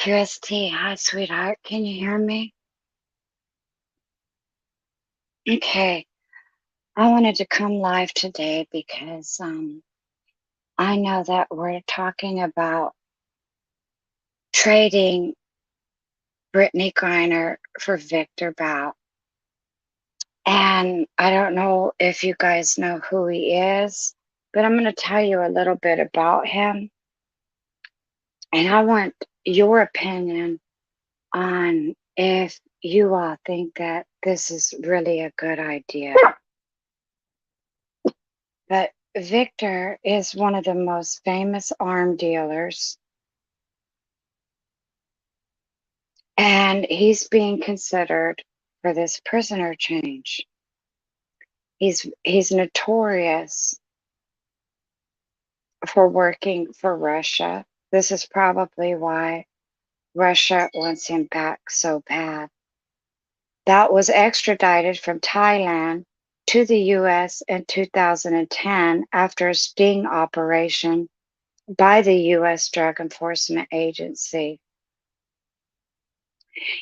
QST, hi, sweetheart. Can you hear me? Okay. I wanted to come live today because I know that we're talking about trading Brittany Griner for Victor Bout. And I don't know if you guys know who he is, but I'm going to tell you a little bit about him. And I want your opinion on if you all think that this is really a good idea. But Victor is one of the most famous arm dealers, and he's being considered for this prisoner change. He's notorious for working for Russia. This is probably why Russia wants him back so bad. Bout was extradited from Thailand to the U.S. in 2010 after a sting operation by the U.S. Drug Enforcement Agency.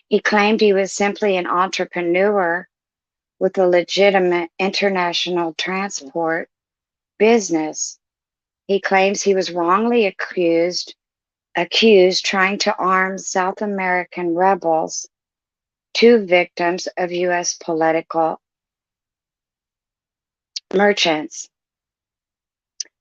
He claimed he was simply an entrepreneur with a legitimate international transport business. He claims he was wrongly accused trying to arm South American rebels, two victims of U.S. political merchants.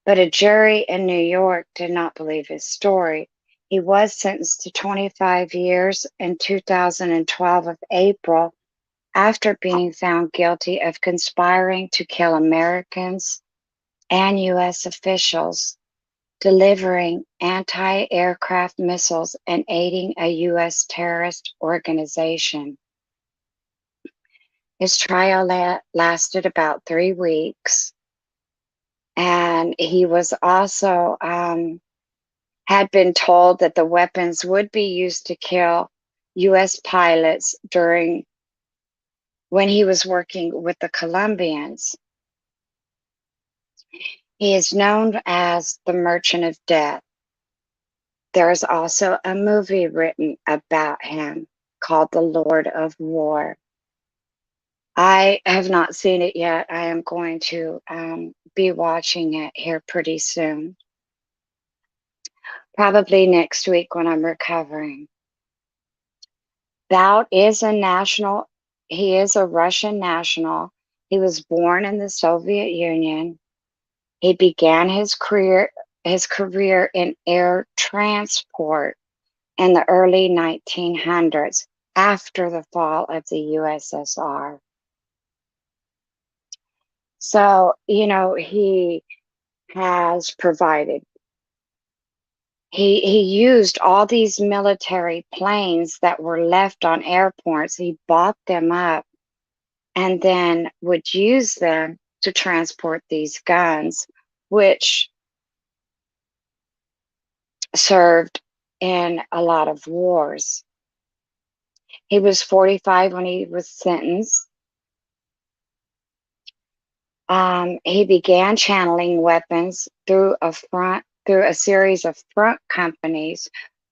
But a jury in New York did not believe his story. He was sentenced to 25 years in 2012 of April after being found guilty of conspiring to kill Americans and U.S. officials, delivering anti-aircraft missiles, and aiding a U.S. terrorist organization. His trial lasted about 3 weeks, and he was also had been told that the weapons would be used to kill U.S. pilots when he was working with the Colombians. He is known as the Merchant of Death. There is also a movie written about him called The Lord of War. I have not seen it yet. I am going to be watching it here pretty soon. Probably next week when I'm recovering. Bout is he is a Russian national. He was born in the Soviet Union. He began his career in air transport in the early 1900s after the fall of the USSR. So, he has provided. He used all these military planes that were left on airports. He bought them up and then would use them to transport these guns, which served in a lot of wars. He was 45 when he was sentenced. He began channeling weapons through a series of front companies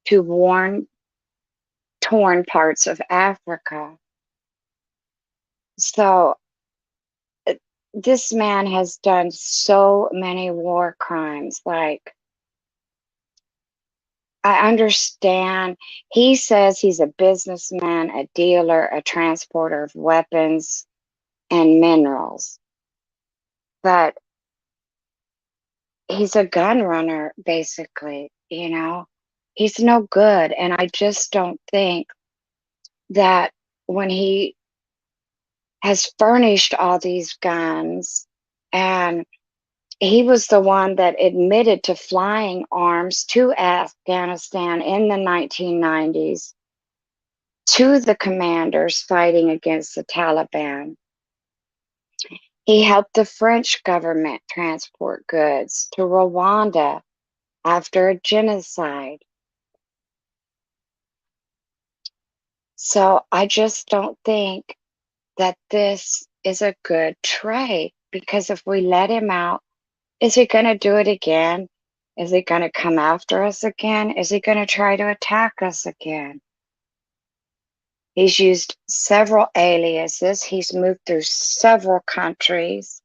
to torn parts of Africa. So this man has done so many war crimes. Like, I understand. He says he's a businessman, a dealer, a transporter of weapons and minerals. But he's a gun runner, basically, He's no good. And I just don't think that when he has furnished all these guns, and he was the one that admitted to flying arms to Afghanistan in the 1990s to the commanders fighting against the Taliban. He helped the French government transport goods to Rwanda after a genocide. So I just don't think that this is a good trade, because if we let him out, is he going to do it again? Is he going to come after us again? Is he going to try to attack us again? He's used several aliases. He's moved through several countries.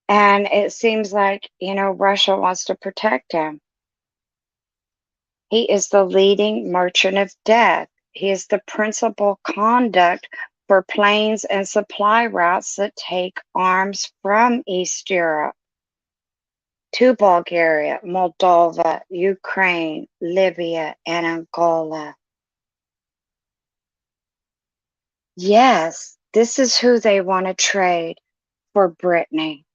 And it seems like, Russia wants to protect him. He is the leading merchant of death. He is the principal conduct for planes and supply routes that take arms from East Europe to Bulgaria, Moldova, Ukraine, Libya, and Angola. Yes, this is who they want to trade for Brittany.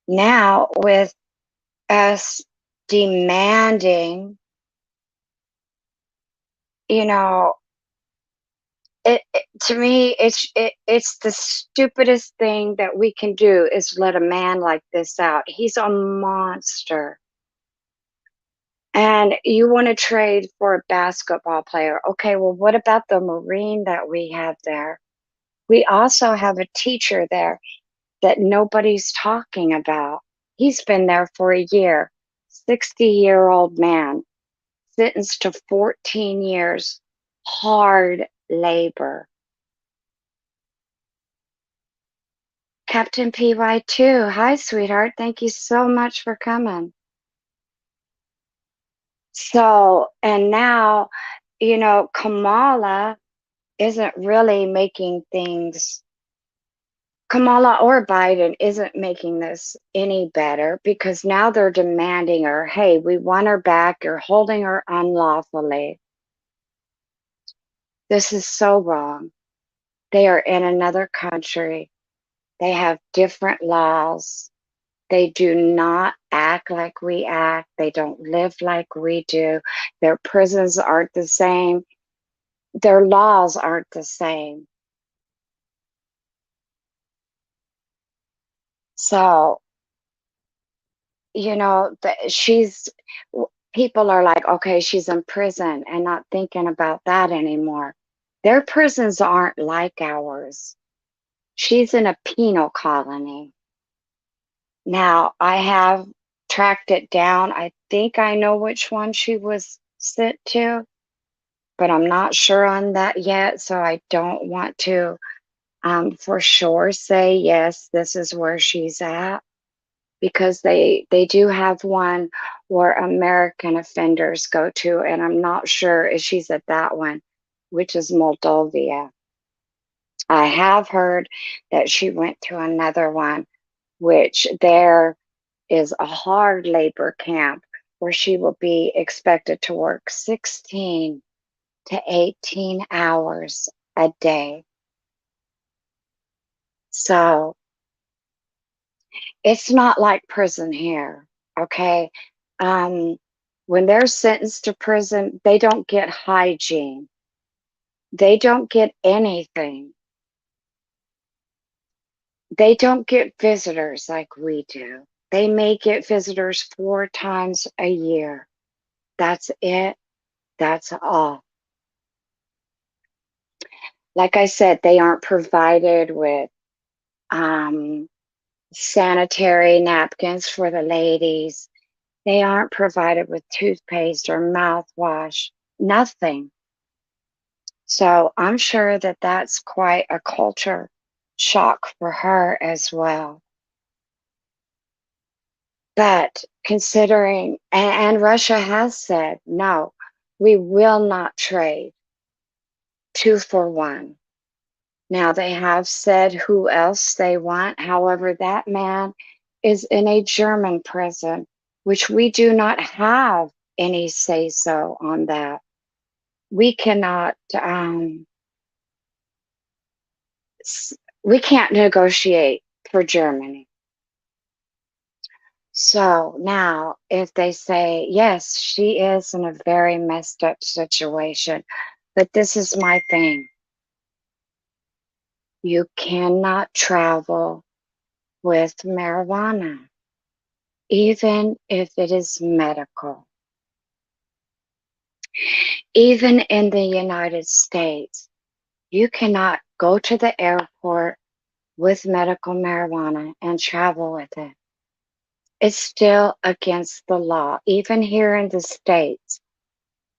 Now, with us demanding, to me, it's the stupidest thing that we can do is let a man like this out. He's a monster. And you want to trade for a basketball player. Okay, well, what about the Marine that we have there? We also have a teacher there that nobody's talking about. He's been there for a year, 60-year-old man, sentenced to 14 years, hard labor. Captain PY2, hi, sweetheart. Thank you so much for coming. So, and now, Kamala isn't really making things, Kamala or Biden isn't making this any better because now they're demanding her, hey, we want her back. You're holding her unlawfully. This is so wrong. They are in another country. They have different laws. They do not act like we act. They don't live like we do. Their prisons aren't the same. Their laws aren't the same. So, people are like, okay, she's in prison and not thinking about that anymore. Their prisons aren't like ours. She's in a penal colony. Now, I have tracked it down. I think I know which one she was sent to, but I'm not sure on that yet. So I don't want to for sure say, yes, this is where she's at, because they do have one where American offenders go to, and I'm not sure if she's at that one, which is Moldova. I have heard that she went to another one, which there is a hard labor camp where she will be expected to work 16 to 18 hours a day. So it's not like prison here, okay? When they're sentenced to prison, they don't get hygiene. They don't get anything. They don't get visitors like we do. They may get visitors 4 times a year. That's it. That's all. Like I said, they aren't provided with sanitary napkins for the ladies. They aren't provided with toothpaste or mouthwash, nothing. So I'm sure that that's quite a culture shock for her as well. But considering, and Russia has said, no, we will not trade 2 for 1. Now they have said who else they want. However, that man is in a German prison, which we do not have any say so on that. We cannot, we can't negotiate for Germany. So now, if they say, yes, she is in a very messed up situation, but this is my thing. You cannot travel with marijuana, even if it is medical. Even in the United States, you cannot go to the airport with medical marijuana and travel with it. It's still against the law, even here in the States.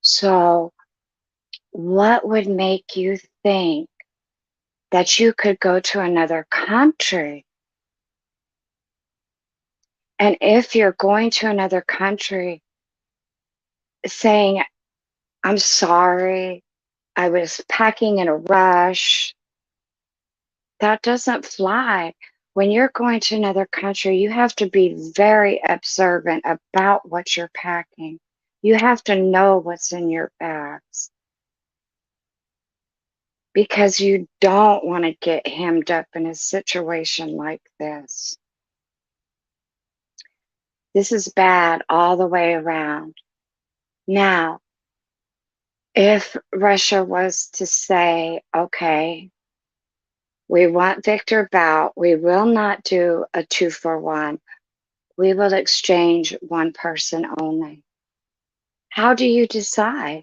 So, what would make you think that you could go to another country? And if you're going to another country saying, I'm sorry, I was packing in a rush, that doesn't fly. When you're going to another country, you have to be very observant about what you're packing. You have to know what's in your bags because you don't want to get hemmed up in a situation like this. This is bad all the way around. Now, if Russia was to say, okay, we want Victor Bout, we will not do a 2-for-1. We will exchange one person only. How do you decide?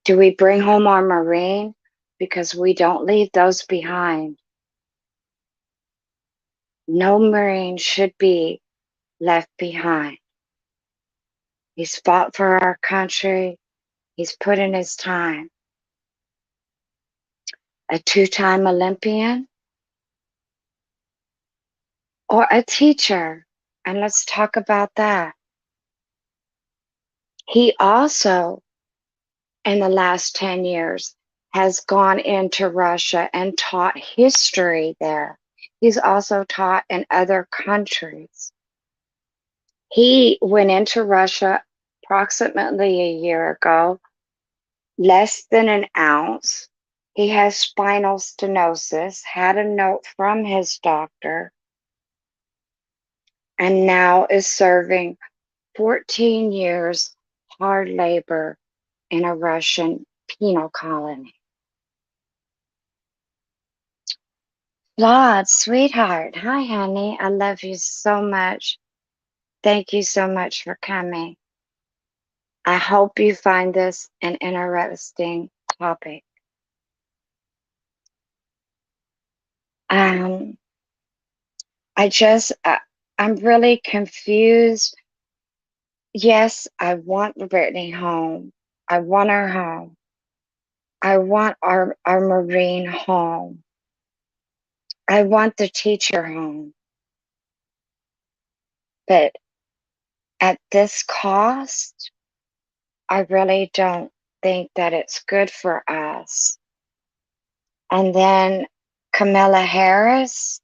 Do we bring home our Marine? Because we don't leave those behind. No Marine should be left behind. He's fought for our country. He's put in his time. A 2-time Olympian or a teacher. And let's talk about that. He also, in the last 10 years, has gone into Russia and taught history there. He's also taught in other countries. He went into Russia approximately a year ago, less than an ounce. He has spinal stenosis, had a note from his doctor, and now is serving 14 years hard labor in a Russian penal colony. Claude, sweetheart. Hi, honey. I love you so much. Thank you so much for coming. I hope you find this an interesting topic. Um, I'm really confused. Yes, I want Brittany home. I want her home. I want our Marine home. I want the teacher home. But at this cost, I really don't think that it's good for us. And then Camilla Harris,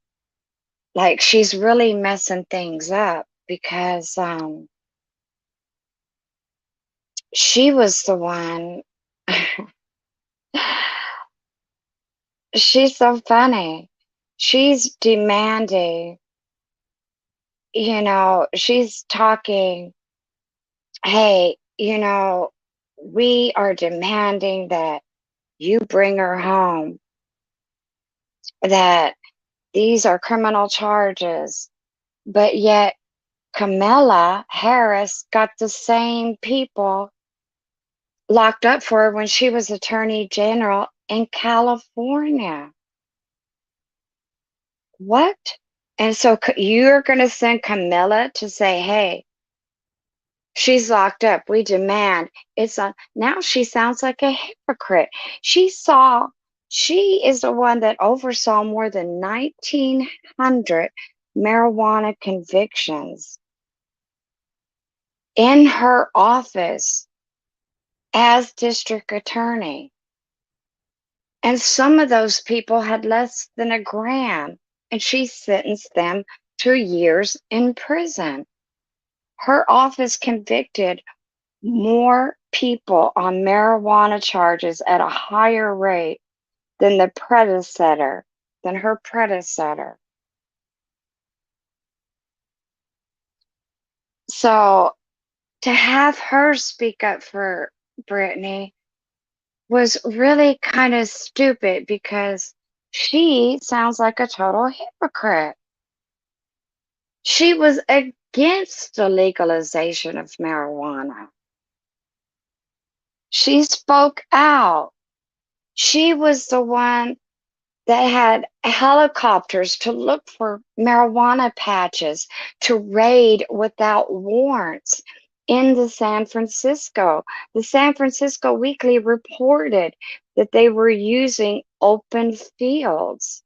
like she's really messing things up because she was the one. She's so funny. She's demanding, she's talking, hey, we are demanding that you bring her home, that these are criminal charges. But yet, Camilla Harris got the same people locked up for her when she was Attorney General in California. What? And so you're going to send Camilla to say, hey, she's locked up. We demand it's on. Now she sounds like a hypocrite. She is the one that oversaw more than 1,900 marijuana convictions in her office as district attorney. And some of those people had less than a gram, and she sentenced them to years in prison. Her office convicted more people on marijuana charges at a higher rate than her predecessor. So to have her speak up for Brittany was really kind of stupid because she sounds like a total hypocrite. She was against the legalization of marijuana. She spoke out. She was the one They had helicopters to look for marijuana patches to raid without warrants in the San Francisco. The San Francisco Weekly reported that they were using open fields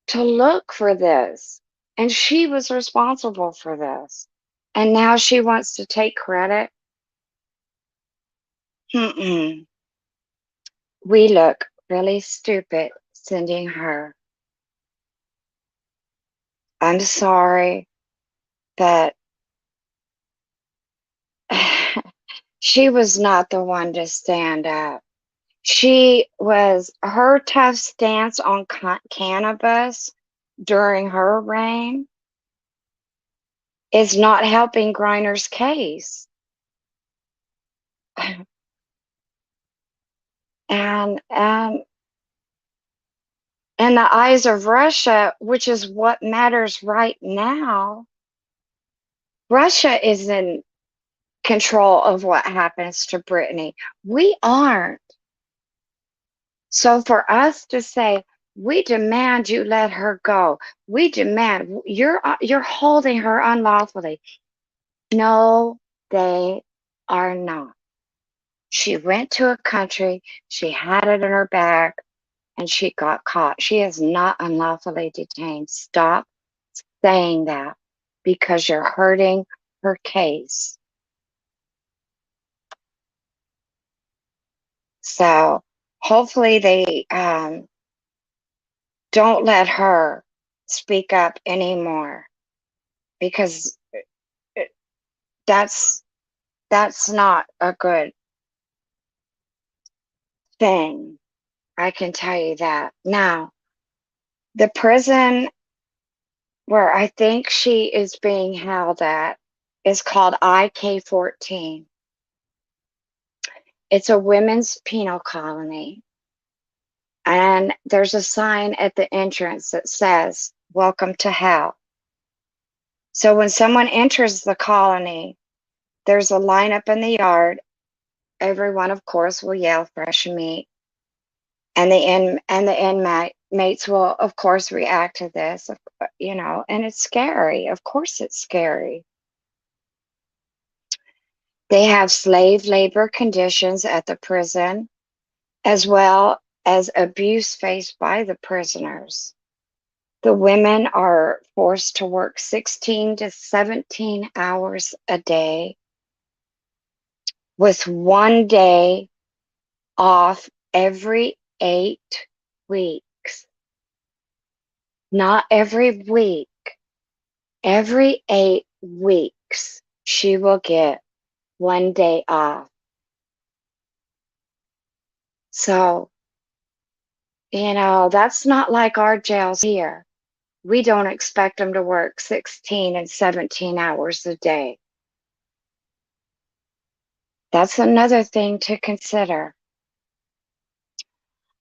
to look for this. And she was responsible for this. And now she wants to take credit. Mm-mm. We look really stupid sending her. I'm sorry, but she was not the one to stand up. Her tough stance on cannabis during her reign is not helping Griner's case. And in the eyes of Russia, which is what matters right now, Russia is in control of what happens to Brittany. We aren't. So for us to say, we demand you let her go. We demand you're holding her unlawfully. No, they are not. She went to a country, she had it in her bag, and she got caught. She is not unlawfully detained. Stop saying that because you're hurting her case. So hopefully they don't let her speak up anymore because that's not a good thing. I can tell you that. Now, the prison where I think she is being held at is called IK-14. It's a women's penal colony. And there's a sign at the entrance that says, "Welcome to hell." So when someone enters the colony, there's a lineup in the yard. Everyone, of course, will yell fresh meat. And the inmates will, of course, react to this, and it's scary. Of course, it's scary. They have slave labor conditions at the prison, as well as abuse faced by the prisoners. The women are forced to work 16 to 17 hours a day with 1 day off every 8 weeks. Not every week. Every 8 weeks, she will get 1 day off. So, that's not like our jails here. We don't expect them to work 16 and 17 hours a day. That's another thing to consider.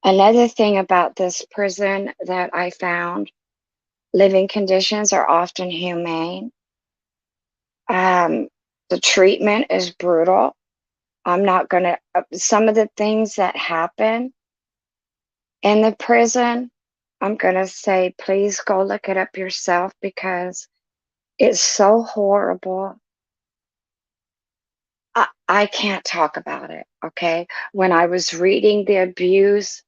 Another thing about this prison that I found, living conditions are often humane. The treatment is brutal. I'm not going to, some of the things that happen in the prison, I'm going to say, please go look it up yourself because it's so horrible. I can't talk about it, okay? When I was reading the abuse,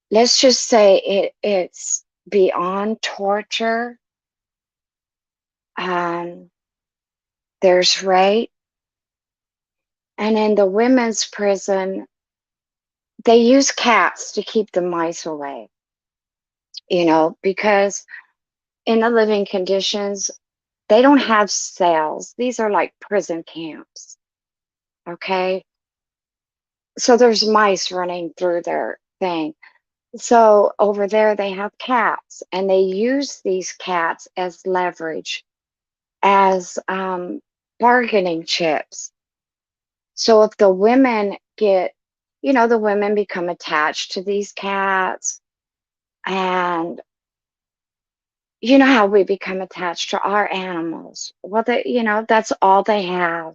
let's just say it's beyond torture. There's rape. And in the women's prison, they use cats to keep the mice away, because in the living conditions, they don't have cells. These are like prison camps, okay? So there's mice running through their thing. So over there, they have cats, and they use these cats as leverage, as bargaining chips. So if the women the women become attached to these cats, and you know how we become attached to our animals. Well, that's all they have,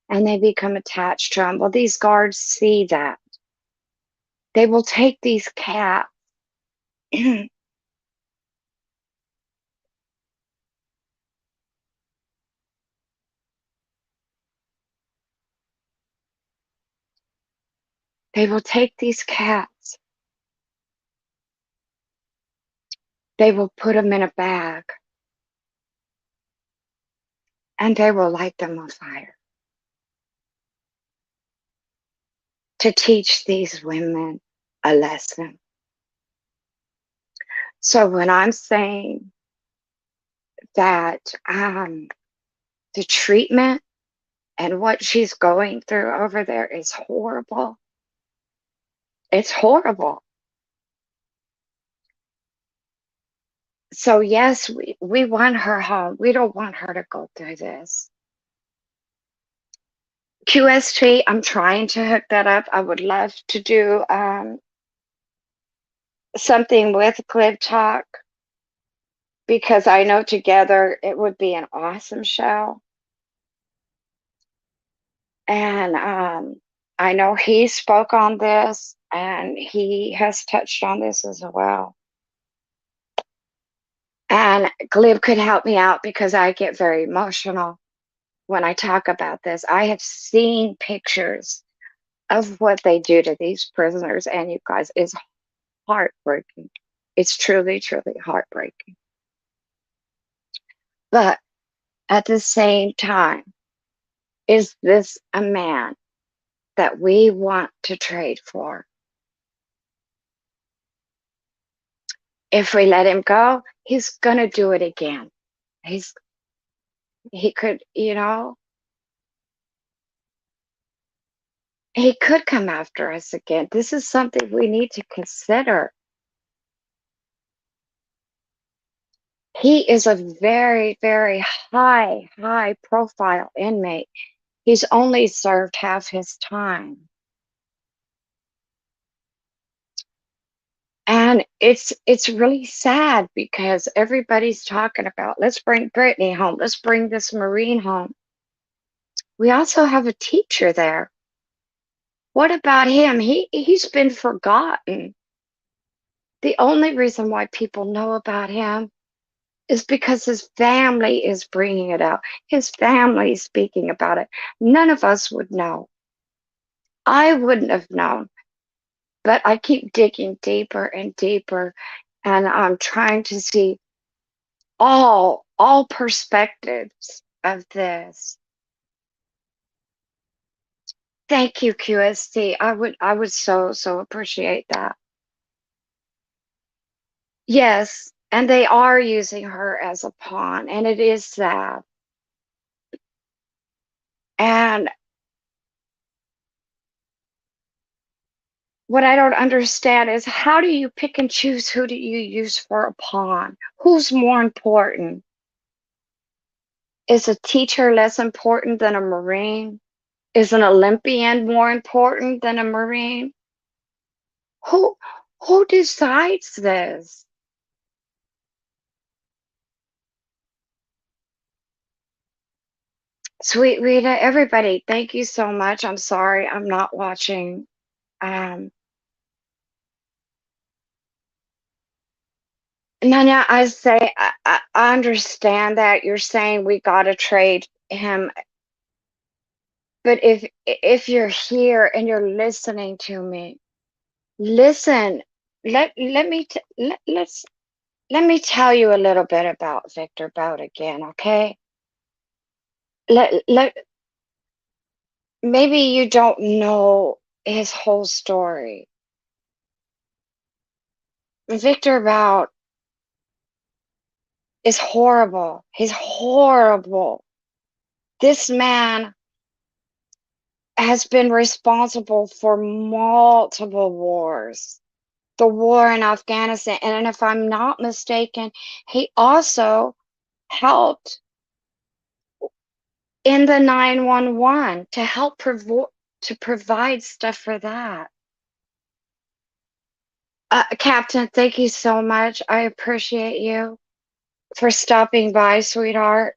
and they become attached to them. Well, these guards see that, They will take these cats. They will take these cats. They will put them in a bag and they will light them on fire to teach these women a lesson. So when I'm saying that the treatment and what she's going through over there is horrible, it's horrible. So yes, we want her home. We don't want her to go through this. QST, I'm trying to hook that up. I would love to do something with Clip Talk because I know together it would be an awesome show. And I know he spoke on this and he has touched on this as well. And Glib could help me out because I get very emotional when I talk about this. I have seen pictures of what they do to these prisoners, and you guys, it's heartbreaking. It's truly, truly heartbreaking. But at the same time, is this a man that we want to trade for? If we let him go, he's gonna do it again. He could, he could come after us again. This is something we need to consider. He is a very, very high profile inmate. He's only served half his time. And it's really sad because everybody's talking about, let's bring Brittany home, let's bring this Marine home. We also have a teacher there. What about him? He's been forgotten. The only reason why people know about him is because his family is bringing it out. His family is speaking about it. None of us would know. I wouldn't have known, but I keep digging deeper and deeper, and I'm trying to see all perspectives of this. Thank you, QST. I would so appreciate that. Yes, and they are using her as a pawn, and it is sad. And what I don't understand is, how do you pick and choose who do you use for a pawn? Who's more important? Is a teacher less important than a Marine? Is an Olympian more important than a Marine? Who who decides this? Sweet Rita, everybody, thank you so much. I'm sorry I'm not watching. Um, Nanya, I say I understand that you're saying we gotta trade him, but if you're here and you're listening to me, listen. Let me tell you a little bit about Victor Bout again, okay? Let Maybe you don't know his whole story. Victor Bout is horrible. He's horrible. This man has been responsible for multiple wars. The war in Afghanistan, and if I'm not mistaken, he also helped in the 911 to help to provide stuff for that. Captain, thank you so much. I appreciate you for stopping by, sweetheart.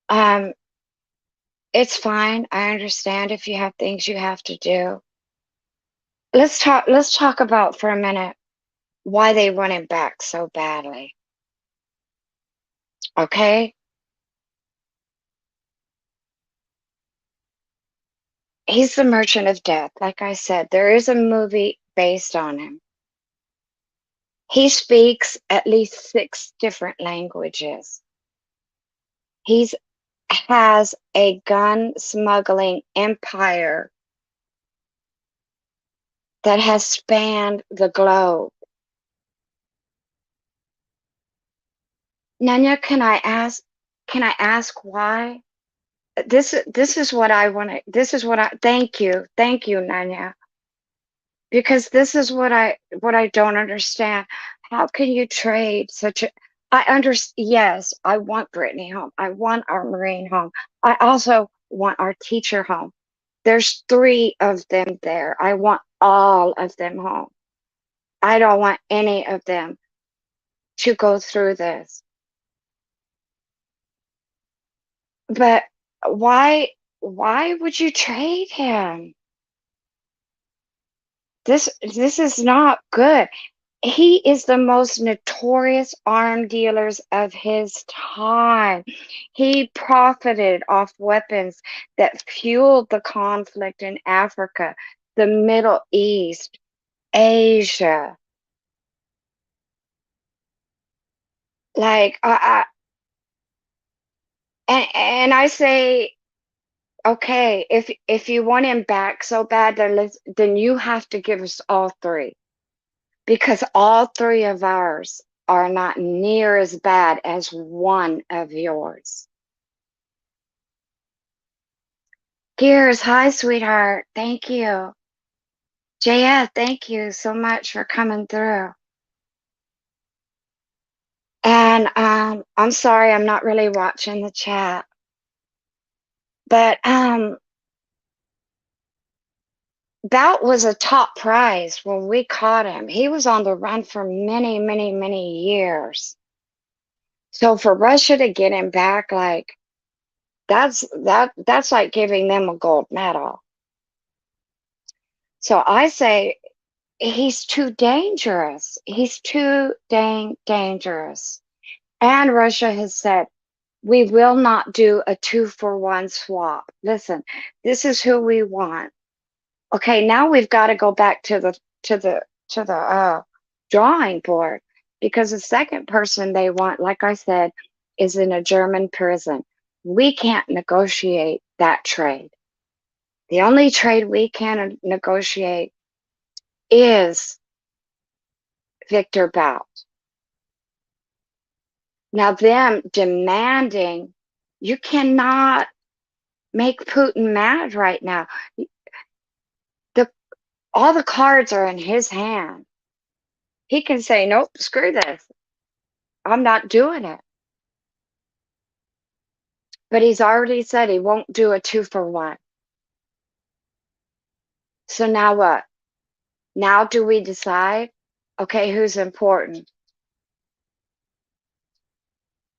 Um, it's fine. I understand if you have things you have to do. Let's talk about for a minute why they want him back so badly. Okay? He's the merchant of death. Like I said, there is a movie based on him. He speaks at least 6 different languages. He's has a gun smuggling empire that has spanned the globe. Nanya, can I ask why? This is what I want to this is what I thank you. Thank you, Nanya. Because this is what I don't understand. How can you trade such a I understand. Yes, I want Brittany home. I want our Marine home. I also want our teacher home. There's 3 of them there. I want all of them home. I don't want any of them to go through this. But why would you trade him? This is not good. He is the most notorious arm dealers of his time. He profited off weapons that fueled the conflict in Africa, the Middle East, Asia. Like and I say, okay, if you want him back so bad, then you have to give us all 3, because all 3 of ours are not near as bad as one of yours. Gears, hi, sweetheart. Thank you. JF, thank you so much for coming through. And I'm sorry, I'm not really watching the chat. But Bout was a top prize when we caught him. He was on the run for many, many, many years. So for Russia to get him back, like that's like giving them a gold medal. So I say he's too dangerous. He's too dang dangerous. And Russia has said, we will not do a 2-for-1 swap. Listen, this is who we want. Okay, now we've got to go back to the drawing board, because the second person they want, like I said, is in a German prison. We can't negotiate that trade. The only trade we can negotiate is Victor Bout. Now, them demanding, you cannot make Putin mad right now. The all the cards are in his hand. He can say, nope, screw this. I'm not doing it. But he's already said he won't do a 2-for-1. So now what? Now do we decide? Okay, who's important?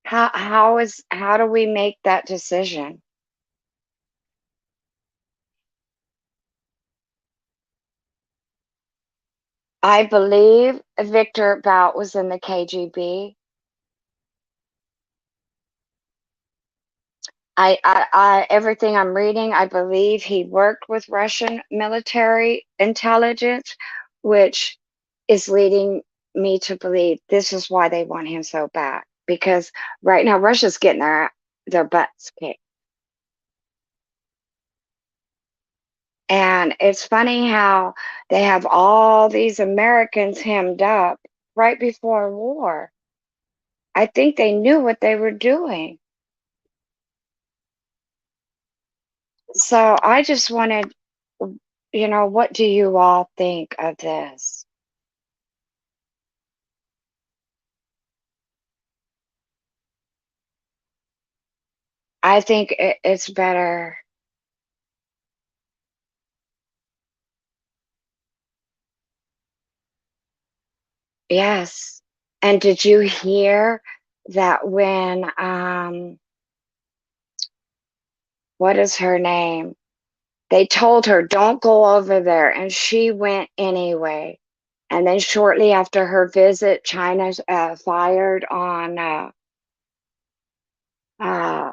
How do we make that decision? I believe Victor Bout was in the KGB. Everything I'm reading, I believe he worked with Russian military intelligence, which is leading me to believe this is why they want him so bad. Because right now Russia's getting their butts kicked. And it's funny how they have all these Americans hemmed up right before war. I think they knew what they were doing. So I just wanted, what do you all think of this? I think it's better. Yes. And did you hear that when, what is her name? They told her, don't go over there, and she went anyway. And then shortly after her visit, China fired on uh,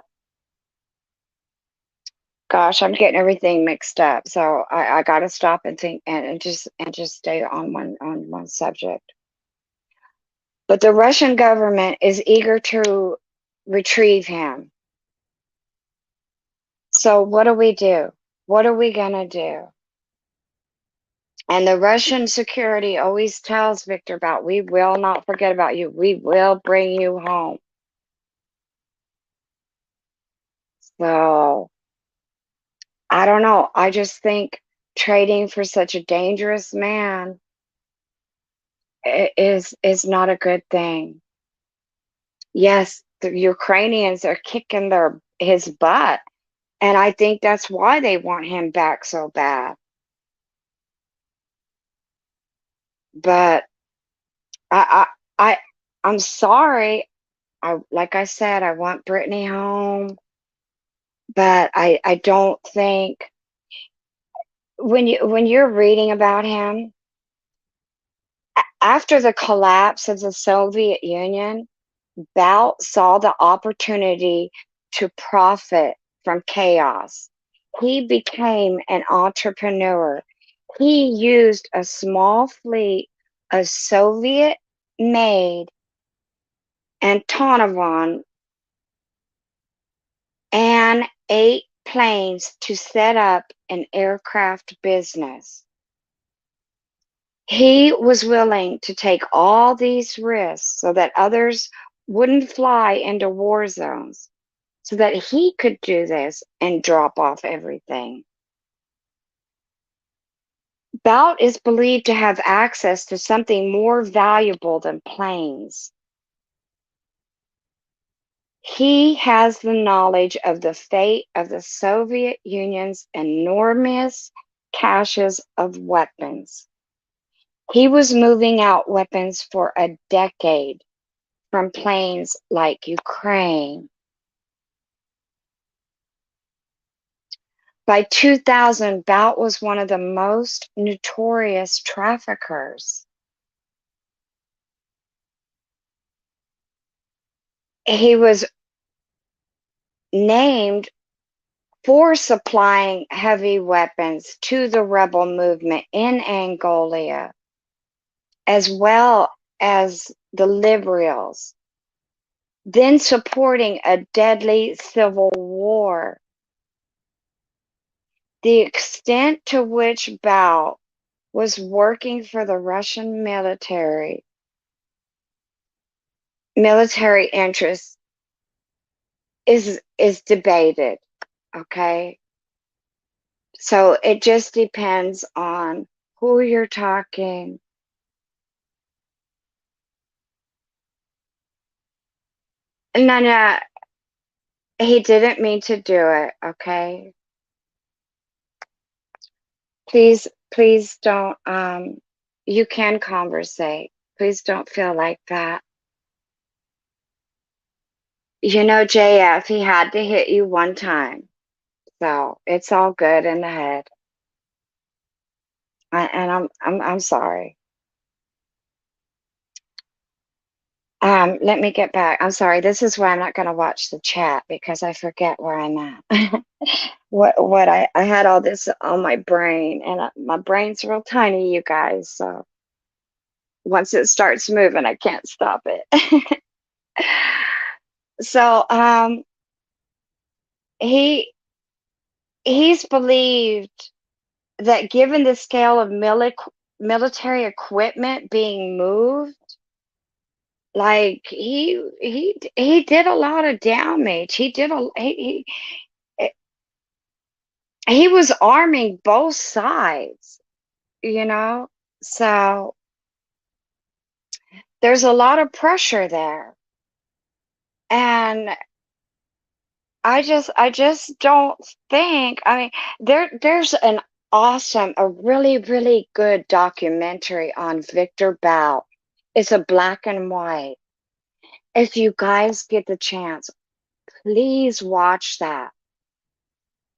gosh, I'm getting everything mixed up. So I got to stop and think and just stay on one subject. But the Russian government is eager to retrieve him. So what do we do? What are we going to do? And the Russian security always tells Victor Bout, we will not forget about you. We will bring you home. So I don't know. I just think trading for such a dangerous man is not a good thing. Yes, the Ukrainians are kicking his butt, and I think that's why they want him back so bad. But I I, I I'm sorry. Like I said, I want Brittany home, but I don't think when you're reading about him after the collapse of the Soviet Union, Bout saw the opportunity to profit from chaos. He became an entrepreneur. He used a small fleet of Soviet made Antonov and 8 planes to set up an aircraft business. He was willing to take all these risks so that others wouldn't fly into war zones, so that he could do this and drop off everything. Bout is believed to have access to something more valuable than planes. He has the knowledge of the fate of the Soviet Union's enormous caches of weapons. He was moving out weapons for a decade from planes like Ukraine. By 2000, Bout was one of the most notorious traffickers. He was named for supplying heavy weapons to the rebel movement in Angola, as well as the liberals, then supporting a deadly civil war. The extent to which Bout was working for the Russian military interests is debated. Okay, so it just depends on who you're talking. No, no, he didn't mean to do it. Okay, please don't. You can conversate. Please don't feel like that. You know, JF, he had to hit you one time, so it's all good in the head. And I'm sorry. Let me get back. I'm sorry. This is why I'm not going to watch the chat because I forget where I'm at. What I had all this on my brain, and my brain's real tiny, you guys. So once it starts moving, I can't stop it. So he he's believed that given the scale of military equipment being moved, like he did a lot of damage. He was arming both sides, you know. So there's a lot of pressure there, and I just don't think. I mean, there's a really good documentary on Victor Bout. It's a black and white. If you guys get the chance, please watch that.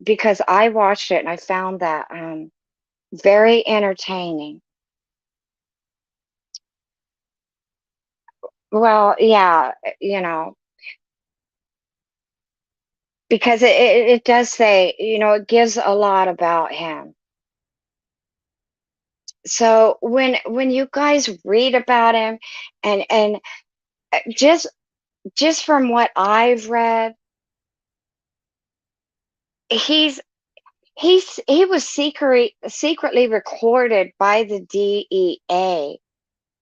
because I watched it and I found that very entertaining. Well, yeah, because it does say, it gives a lot about him. So when you guys read about him and just from what I've read, he's he was secretly recorded by the DEA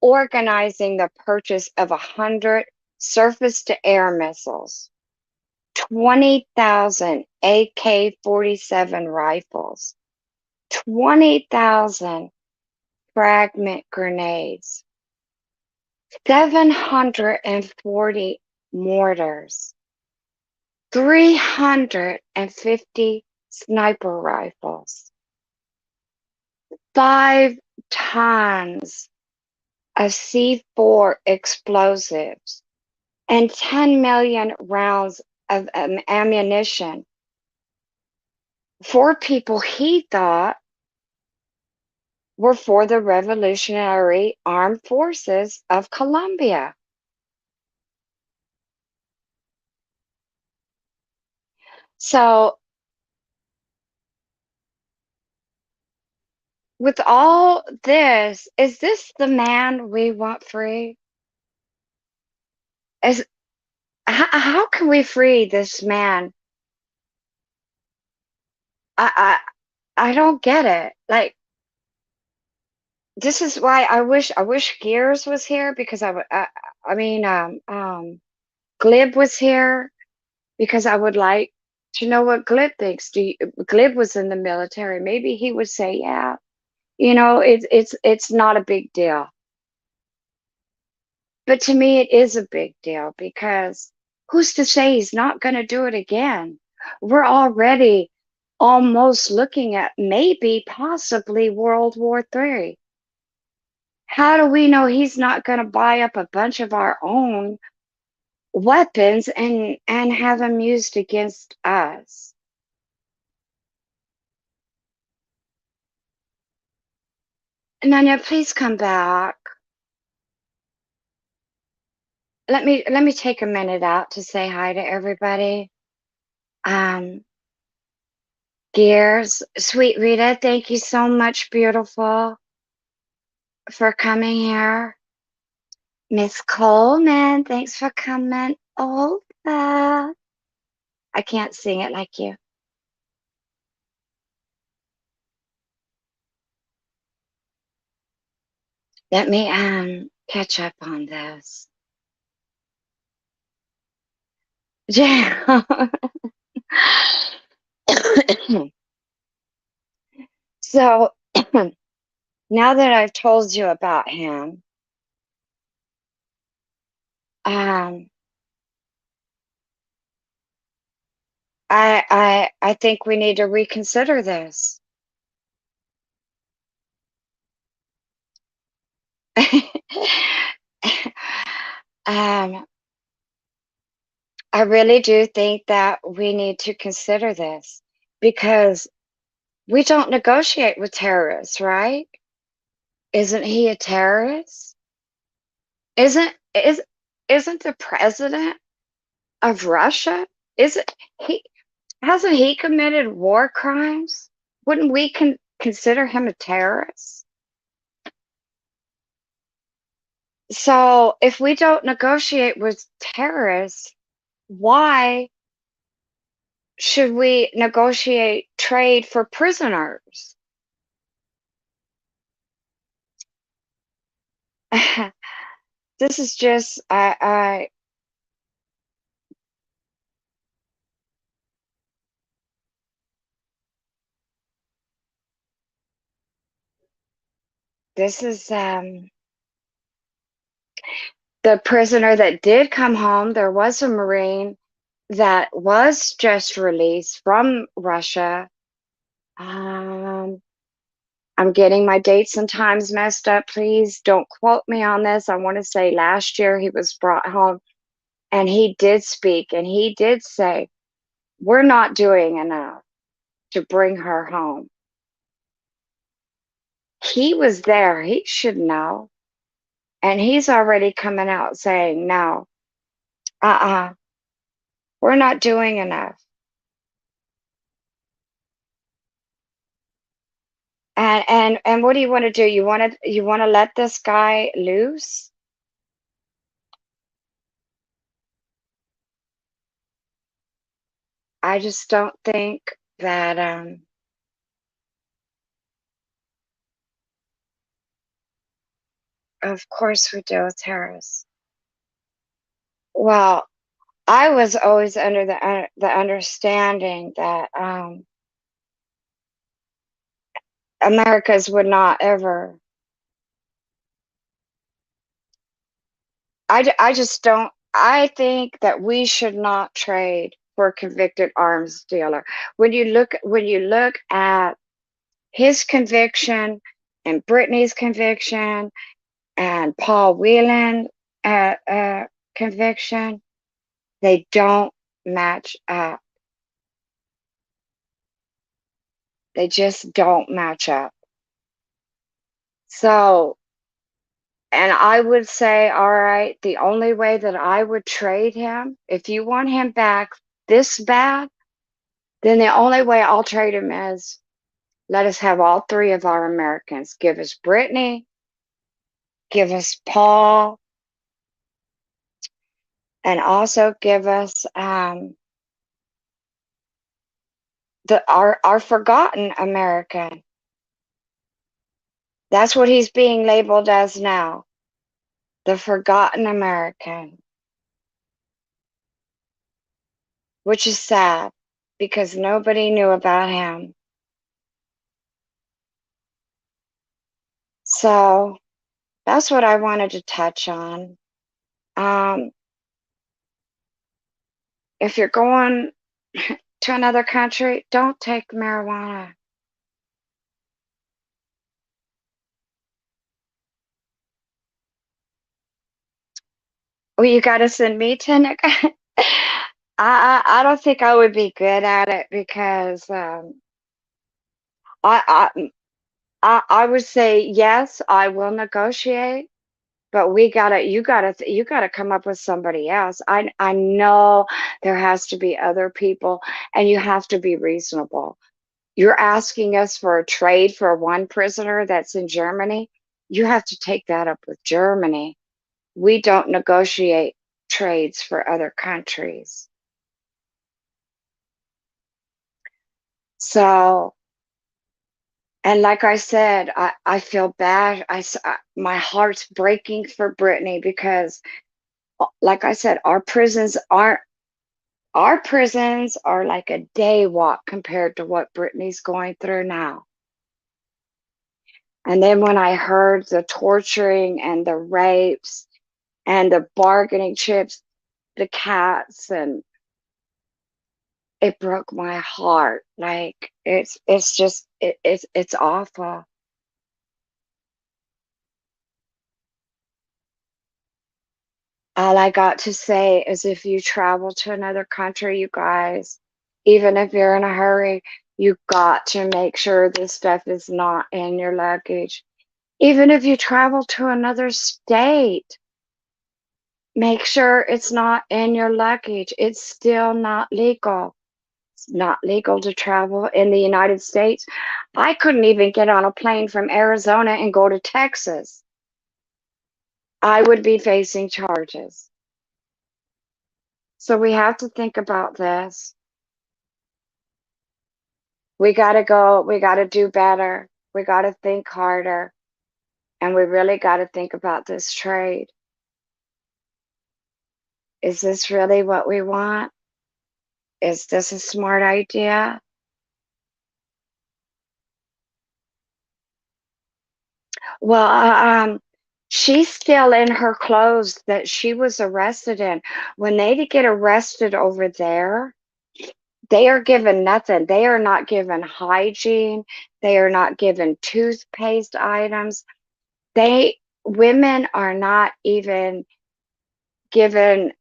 organizing the purchase of 100 surface to air missiles, 20,000 AK-47 rifles, 20,000 fragment grenades, 740 mortars, 350 sniper rifles, 5 tons of C4 explosives, and 10 million rounds of ammunition for people he thought were for the Revolutionary Armed Forces of Colombia. So, with all this, is this the man we want free? Is how can we free this man? I don't get it. Like, this is why I wish Gears was here because I mean Glib was here because I would like to know what Glib thinks. Glib was in the military. Maybe he would say, yeah, it's not a big deal. But to me, it is a big deal because who's to say he's not going to do it again? We're already almost looking at maybe possibly World War III. How do we know he's not going to buy up a bunch of our own weapons and have them used against us? Nanya, please come back. Let me take a minute out to say hi to everybody. Um, Gears, sweet Rita, thank you so much, beautiful, for coming here. Miss Coleman, thanks for coming over. I can't sing it like you. Let me catch up on this. Yeah. So now that I've told you about him, um, I think we need to reconsider this. um, I really do think that we need to consider this because we don't negotiate with terrorists, right? Isn't he a terrorist? Isn't is isn't the president of Russia? Isn't he hasn't he committed war crimes? Wouldn't we consider him a terrorist? So if we don't negotiate with terrorists, why should we negotiate trade for prisoners? This is just I this is the prisoner that did come home. There was a Marine that was just released from Russia. Um, I'm getting my dates and times messed up. Please don't quote me on this. I want to say last year he was brought home and he did speak and he did say, we're not doing enough. to bring her home. He was there. He should know. And he's already coming out saying, no, we're not doing enough. And what do you want to do? You want to let this guy loose? I just don't think that of course we do with terrorists. Well, I was always under the understanding that Americans would not ever. I just don't. I think that we should not trade for a convicted arms dealer. When you look at his conviction and Brittany's conviction and Paul Whelan conviction, they don't match up. They just don't match up. So, and I would say, all right, the only way that I would trade him, if you want him back this bad, then the only way I'll trade him is let us have all three of our Americans. Give us Brittany, give us Paul, and also give us our forgotten American. That's what he's being labeled as now, the forgotten American, which is sad because nobody knew about him. So that's what I wanted to touch on. If you're going to another country, don't take marijuana. Well, you got to send me to I don't think I would be good at it because I, I I would say yes, I will negotiate, but you gotta come up with somebody else. I know there has to be other people, and you have to be reasonable. You're asking us for a trade for one prisoner that's in Germany. You have to take that up with Germany. We don't negotiate trades for other countries. So, and like I said, I feel bad. My heart's breaking for Brittany because, like I said, our prisons are like a day walk compared to what Brittany's going through now. And then when I heard the torturing and the rapes and the bargaining chips, the cats, and it broke my heart. Like it's just it's awful. All I got to say is if you travel to another country, you guys, even if you're in a hurry, you got to make sure this stuff is not in your luggage. Even if you travel to another state, make sure it's not in your luggage. It's still not legal. It's not legal to travel in the United States. I couldn't even get on a plane from Arizona and go to Texas. I would be facing charges. So we have to think about this. We got to go, we got to do better. We got to think harder. And we really got to think about this trade. Is this really what we want? Is this a smart idea? Well, she's still in her clothes that she was arrested in. When they get arrested over there, they are given nothing. They are not given hygiene. They are not given toothpaste items. Women are not even given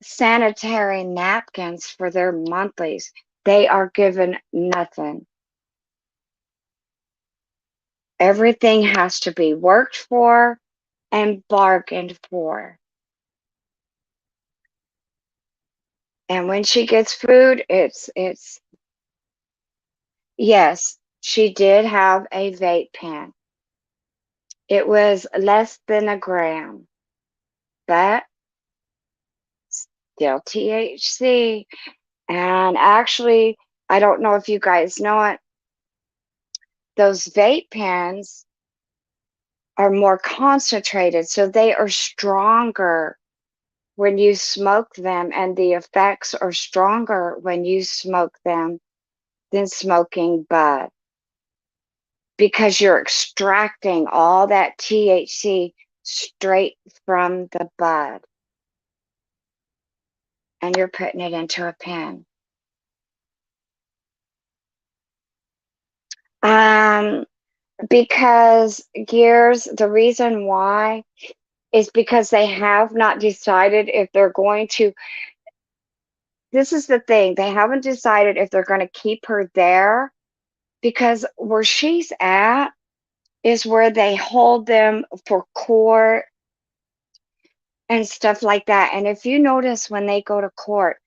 sanitary napkins for their monthlies. They are given nothing. Everything has to be worked for and bargained for. And when she gets food, it's yes, she did have a vape pen. It was less than a gram, but still THC. And actually, I don't know if you guys know it, those vape pens are more concentrated, so they are stronger when you smoke them, and the effects are stronger when you smoke them than smoking bud, because you're extracting all that THC straight from the bud and you're putting it into a pen. Um, because Gears, the reason why is because they have not decided if they're going to. This is the thing, they haven't decided if they're going to keep her there, because where she's at is where they hold them for court and stuff like that. And if you notice, when they go to court,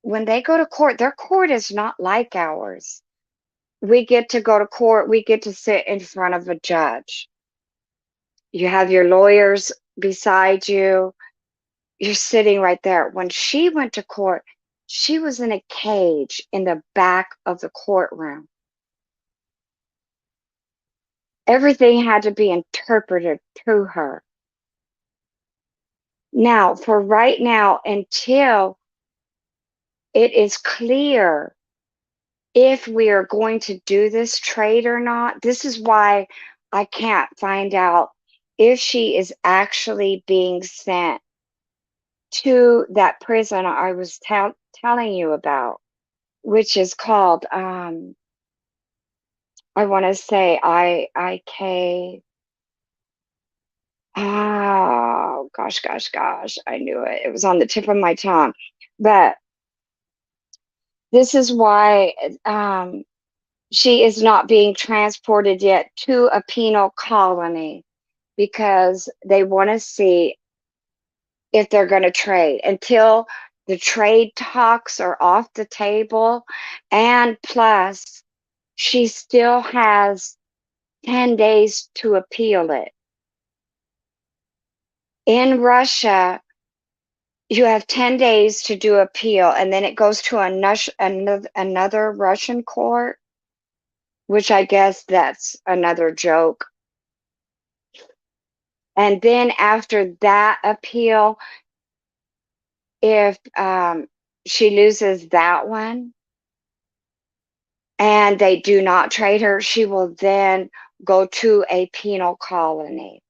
their court is not like ours. We get to go to court, we get to sit in front of a judge. You have your lawyers beside you. You're sitting right there. When she went to court, she was in a cage in the back of the courtroom. Everything had to be interpreted to her. Now, for right now, until it is clear if we are going to do this trade or not, this is why I can't find out if she is actually being sent to that prison I was telling you about, which is called, I want to say IK. Oh, gosh. I knew it. It was on the tip of my tongue. But this is why she is not being transported yet to a penal colony, because they want to see if they're going to trade. Until the trade talks are off the table, and plus she still has 10 days to appeal it. In Russia, you have 10 days to do appeal, and then it goes to another Russian court, which I guess that's another joke. And then after that appeal, if she loses that one and they do not trade her, she will then go to a penal colony.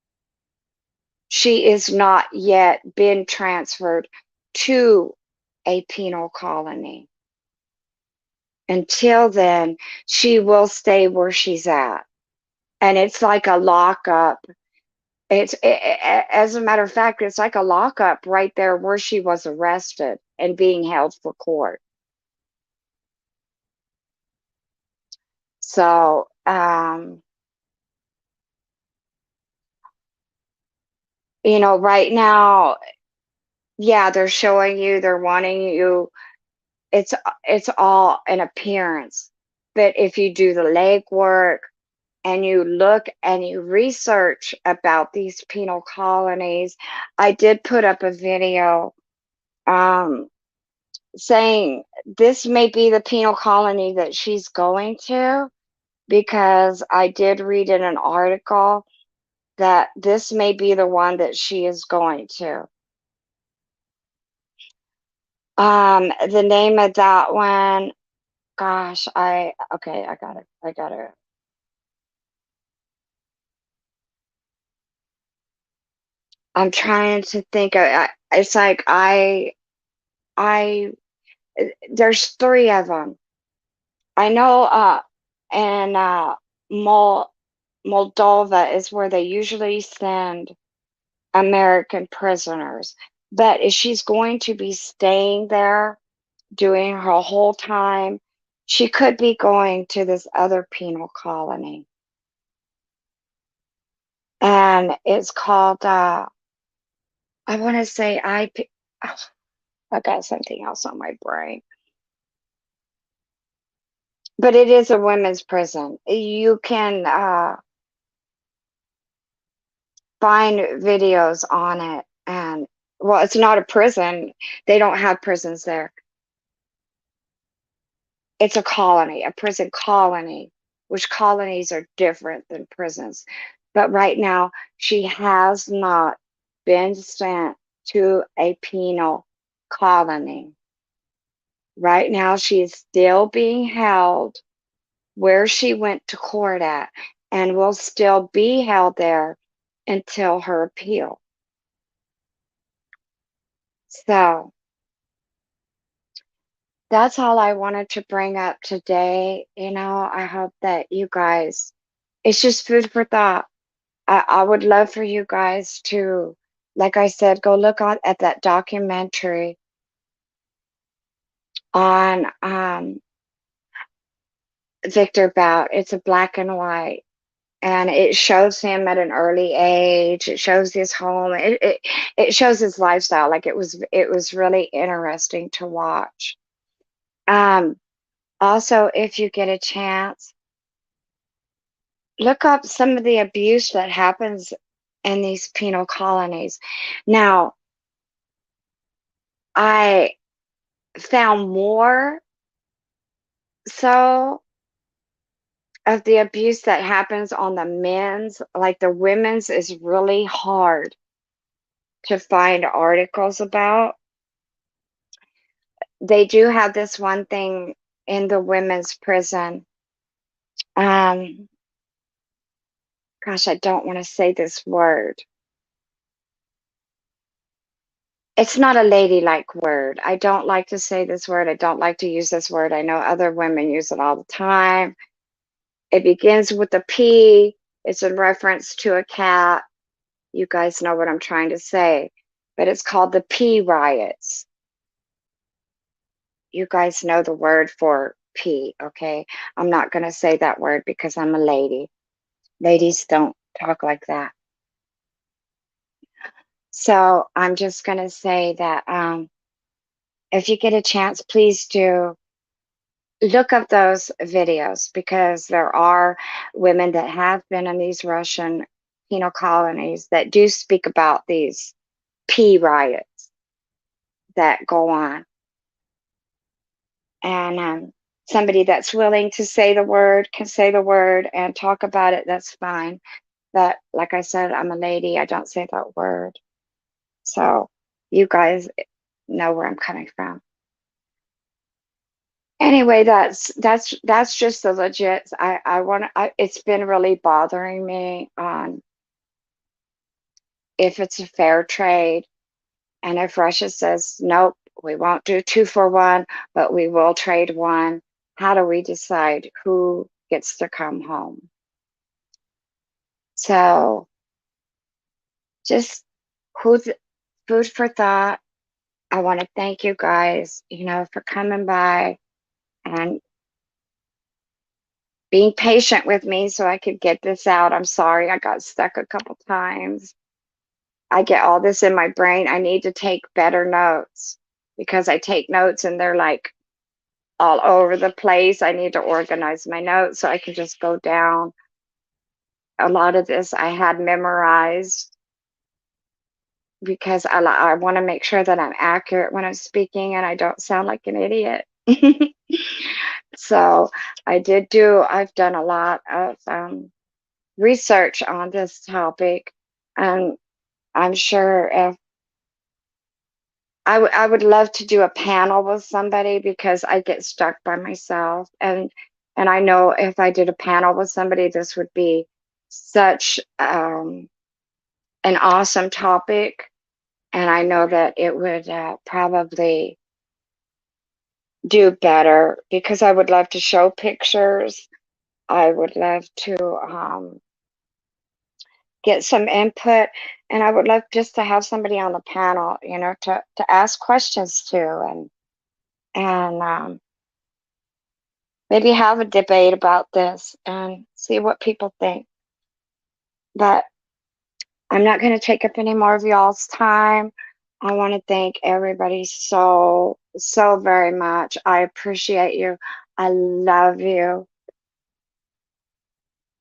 She is not yet been transferred to a penal colony. Until then, she will stay where she's at. And it's like a lockup. As a matter of fact, it's like a lockup right there where she was arrested and being held for court. So, right now, yeah, they're showing you, they're wanting you. It's it's all an appearance. But if you do the legwork and you look and you research about these penal colonies, I did put up a video um, saying this may be the penal colony that she's going to, because I did read in an article that this may be the one that she is going to. The name of that one, gosh, okay, I got it. I'm trying to think of, it's like I, there's three of them. I know, and Moldova is where they usually send American prisoners. But if she's going to be staying there doing her whole time She could be going to this other penal colony, and it's called, I want to say IP. Oh, I got something else on my brain, but it is a women's prison. You can find videos on it, and well, it's not a prison. They don't have prisons there. It's a colony, a prison colony, which colonies are different than prisons. But right now, she has not been sent to a penal colony. Right now, she is still being held where she went to court at, and will still be held there until her appeal. So that's all I wanted to bring up today. I hope that you guys, it's just food for thought. I would love for you guys to, like I said, go look at that documentary on Victor Bout. It's a black and white, and it shows him at an early age. It shows his home. It shows his lifestyle. Like it was really interesting to watch. Um, Also, if you get a chance, look up some of the abuse that happens in these penal colonies. Now, I found more so of the abuse that happens on the men's, like the women's is really hard to find articles about. They do have this one thing in the women's prison. Um, Gosh, I don't want to say this word. It's not a ladylike word. I don't like to say this word. I don't like to use this word. I know other women use it all the time. It begins with a P. It's in reference to a cat. You guys know what I'm trying to say. But it's called the P riots. You guys know the word for P, okay? I'm not going to say that word because I'm a lady. Ladies don't talk like that. So I'm just going to say that if you get a chance, please do look up those videos, because there are women that have been in these Russian penal colonies that do speak about these P riots that go on. And somebody that's willing to say the word can say the word and talk about it, that's fine. But like I said, I'm a lady, I don't say that word. So you guys know where I'm coming from. Anyway, that's just the legit. I want to. It's been really bothering me on if it's a fair trade, and if Russia says nope, we won't do 2 for 1, but we will trade one. How do we decide who gets to come home? So just who's food for thought. I want to thank you guys, for coming by and being patient with me so I could get this out. I'm sorry I got stuck a couple times. I get all this in my brain. I need to take better notes because I take notes and they're like all over the place. I need to organize my notes so I can just go down. A lot of this I had memorized because I want to make sure that I'm accurate when I'm speaking and I don't sound like an idiot. So I've done a lot of research on this topic, and I'm sure if I would love to do a panel with somebody because I get stuck by myself, and I know if I did a panel with somebody, this would be such an awesome topic, and I know that it would probably do better because I would love to show pictures. I would love to get some input, and I would love just to have somebody on the panel, to ask questions to, and maybe have a debate about this and see what people think. But I'm not going to take up any more of y'all's time. I want to thank everybody so, so very much. I appreciate you. I love you.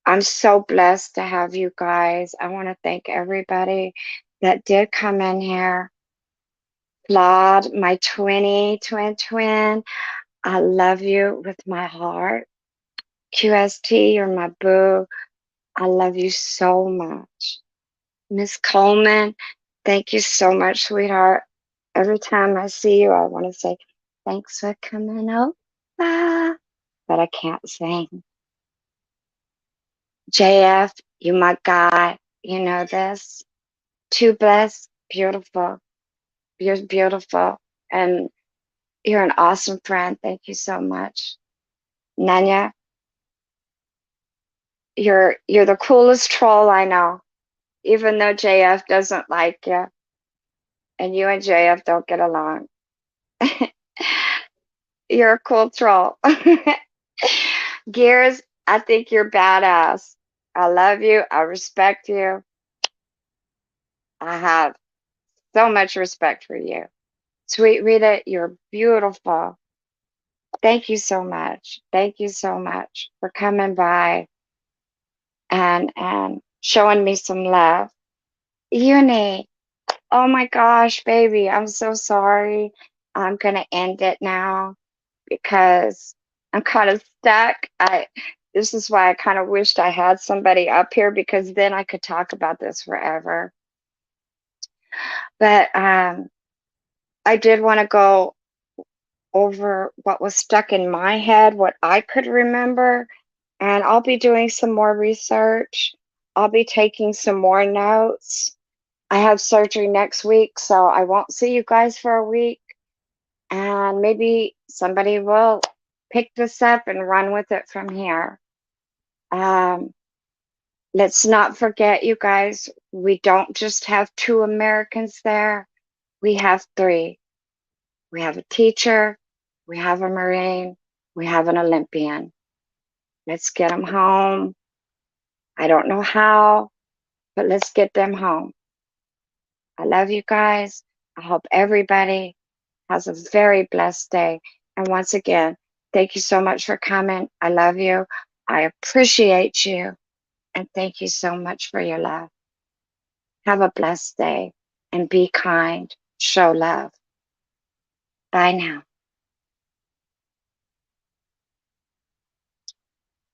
I'm so blessed to have you guys. I want to thank everybody that did come in here. Claude, my twin. I love you with my heart. QST, you're my boo. I love you so much. Miss Coleman, thank you so much, sweetheart. Every time I see you, I want to say, thanks for coming over. But I can't sing. JF, you my guy. You know this. Too blessed, beautiful. You're beautiful. And you're an awesome friend. Thank you so much. Nanya, you're the coolest troll I know. Even though JF doesn't like you, and you and JF don't get along. You're a cool troll. Gears, I think you're badass. I love you. I respect you. I have so much respect for you. Sweet Rita, you're beautiful. Thank you so much. Thank you so much for coming by and showing me some love. Uni, oh my gosh, baby, I'm so sorry. I'm gonna end it now because I'm kind of stuck. This is why I kind of wished I had somebody up here because then I could talk about this forever. But I did want to go over what was stuck in my head, what I could remember, and I'll be doing some more research. I'll be taking some more notes. I have surgery next week, so I won't see you guys for a week. And maybe somebody will pick this up and run with it from here. Um, let's not forget, you guys, we don't just have two Americans there, we have three. We have a teacher, we have a Marine, we have an Olympian. Let's get them home. I don't know how, but let's get them home. I love you guys. I hope everybody has a very blessed day. And once again, thank you so much for coming. I love you. I appreciate you. And thank you so much for your love. Have a blessed day and be kind. Show love. Bye now.